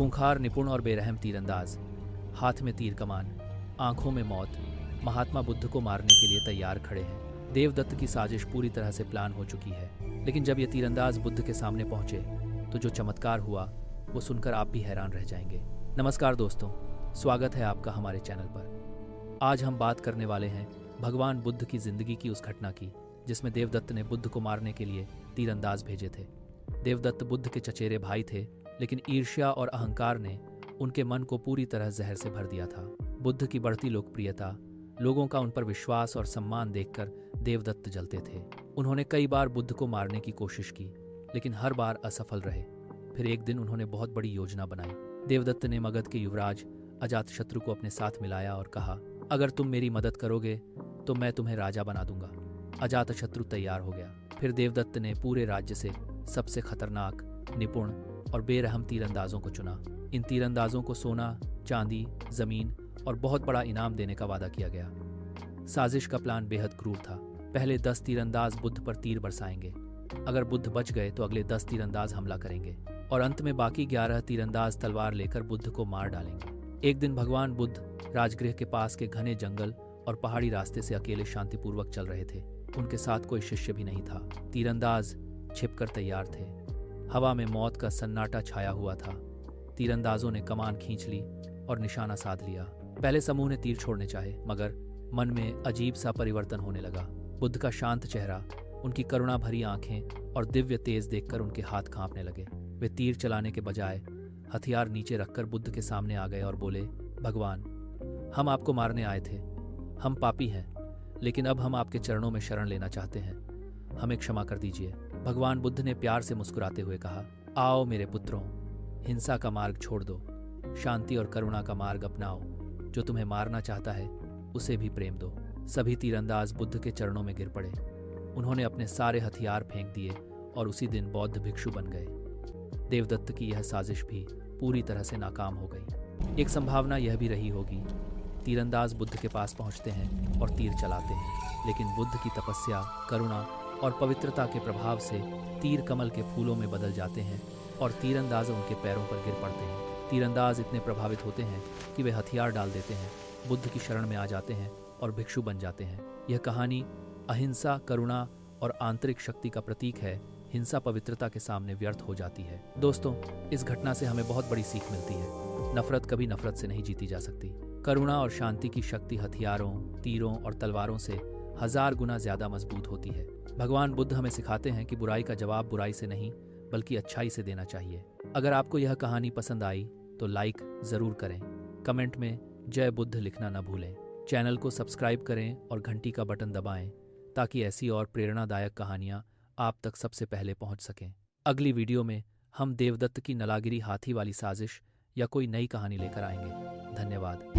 खूंखार, निपुण और बेरहम तीरंदाज, हाथ में तीर कमान, आंखों में मौत, महात्मा बुद्ध को मारने के लिए तैयार खड़े हैं। देवदत्त की साजिश पूरी तरह से प्लान हो चुकी है, लेकिन जब ये तीरंदाज बुद्ध के सामने पहुंचे तो जो चमत्कार हुआ वो सुनकर आप भी हैरान रह जाएंगे। नमस्कार दोस्तों, स्वागत है आपका हमारे चैनल पर। आज हम बात करने वाले हैं भगवान बुद्ध की जिंदगी की उस घटना की जिसमें देवदत्त ने बुद्ध को मारने के लिए तीरंदाज भेजे थे। देवदत्त बुद्ध के चचेरे भाई थे, लेकिन ईर्ष्या और अहंकार ने उनके मन को पूरी तरह जहर से भर दिया था। बुद्ध की बढ़ती लोकप्रियता, लोगों का उन पर विश्वास और सम्मान देखकर देवदत्त जलते थे। उन्होंने कई बार बुद्ध को मारने की कोशिश की, लेकिन हर बार असफल रहे। फिर एक दिन उन्होंने बहुत बड़ी योजना बनाई। देवदत्त ने मगध के युवराज अजातशत्रु को अपने साथ मिलाया और कहा, अगर तुम मेरी मदद करोगे तो मैं तुम्हें राजा बना दूंगा। अजातशत्रु तैयार हो गया। फिर देवदत्त ने पूरे राज्य से सबसे खतरनाक, निपुण और बेरहम तीरंदाजों को चुना। इन तीरंदाजों को सोना, चांदी, जमीन और बहुत बड़ा इनाम देने का वादा किया गया। साजिश का प्लान बेहद क्रूर था। पहले 10 तीरंदाज बुद्ध पर तीर बरसाएंगे। अगर बुद्ध बच गए तो अगले 10 तीरंदाज हमला करेंगे और अंत में बाकी 11 तीरंदाज तलवार लेकर बुद्ध को मार डालेंगे। एक दिन भगवान बुद्ध राजगृह के पास के घने जंगल और पहाड़ी रास्ते से अकेले शांतिपूर्वक चल रहे थे। उनके साथ कोई शिष्य भी नहीं था। तीरंदाज छिपकर तैयार थे। हवा में मौत का सन्नाटा छाया हुआ था। तीरंदाजों ने कमान खींच ली और निशाना साध लिया। पहले समूह ने तीर छोड़ने चाहे, मगर मन में अजीब सा परिवर्तन होने लगा। बुद्ध का शांत चेहरा, उनकी करुणा भरी आंखें और दिव्य तेज देखकर उनके हाथ कांपने लगे। वे तीर चलाने के बजाय हथियार नीचे रखकर बुद्ध के सामने आ गए और बोले, भगवान, हम आपको मारने आए थे। हम पापी हैं, लेकिन अब हम आपके चरणों में शरण लेना चाहते हैं। हमें क्षमा कर दीजिए। भगवान बुद्ध ने प्यार से मुस्कुराते हुए कहा, आओ मेरे पुत्रों, हिंसा का मार्ग छोड़ दो, शांति और करुणा का मार्ग अपनाओ। जो तुम्हें मारना चाहता है उसे भी प्रेम दो। सभी तीरंदाज बुद्ध के चरणों में गिर पड़े। उन्होंने अपने सारे हथियार फेंक दिए और उसी दिन बौद्ध भिक्षु बन गए। देवदत्त की यह साजिश भी पूरी तरह से नाकाम हो गई। एक संभावना यह भी रही होगी, तीरंदाज बुद्ध के पास पहुंचते हैं और तीर चलाते हैं, लेकिन बुद्ध की तपस्या, करुणा और पवित्रता के प्रभाव से तीर कमल के फूलों में बदल जाते हैं और तीरंदाज उनके पैरों पर गिर पड़ते हैं। तीरंदाज इतने प्रभावित होते हैं कि वे हथियार डाल देते हैं, बुद्ध की शरण में आ जाते हैं और भिक्षु बन जाते हैं। यह कहानी अहिंसा, करुणा और आंतरिक शक्ति का प्रतीक है। हिंसा पवित्रता के सामने व्यर्थ हो जाती है। दोस्तों, इस घटना से हमें बहुत बड़ी सीख मिलती है। नफरत कभी नफरत से नहीं जीती जा सकती। करुणा और शांति की शक्ति हथियारों, तीरों और तलवारों से 1000 गुना ज्यादा मजबूत होती है। भगवान बुद्ध हमें सिखाते हैं कि बुराई का जवाब बुराई से नहीं बल्कि अच्छाई से देना चाहिए। अगर आपको यह कहानी पसंद आई तो लाइक जरूर करें। कमेंट में जय बुद्ध लिखना न भूलें। चैनल को सब्सक्राइब करें और घंटी का बटन दबाएं ताकि ऐसी और प्रेरणादायक कहानियां आप तक सबसे पहले पहुंच सकें। अगली वीडियो में हम देवदत्त की नलागिरी हाथी वाली साजिश या कोई नई कहानी लेकर आएंगे। धन्यवाद।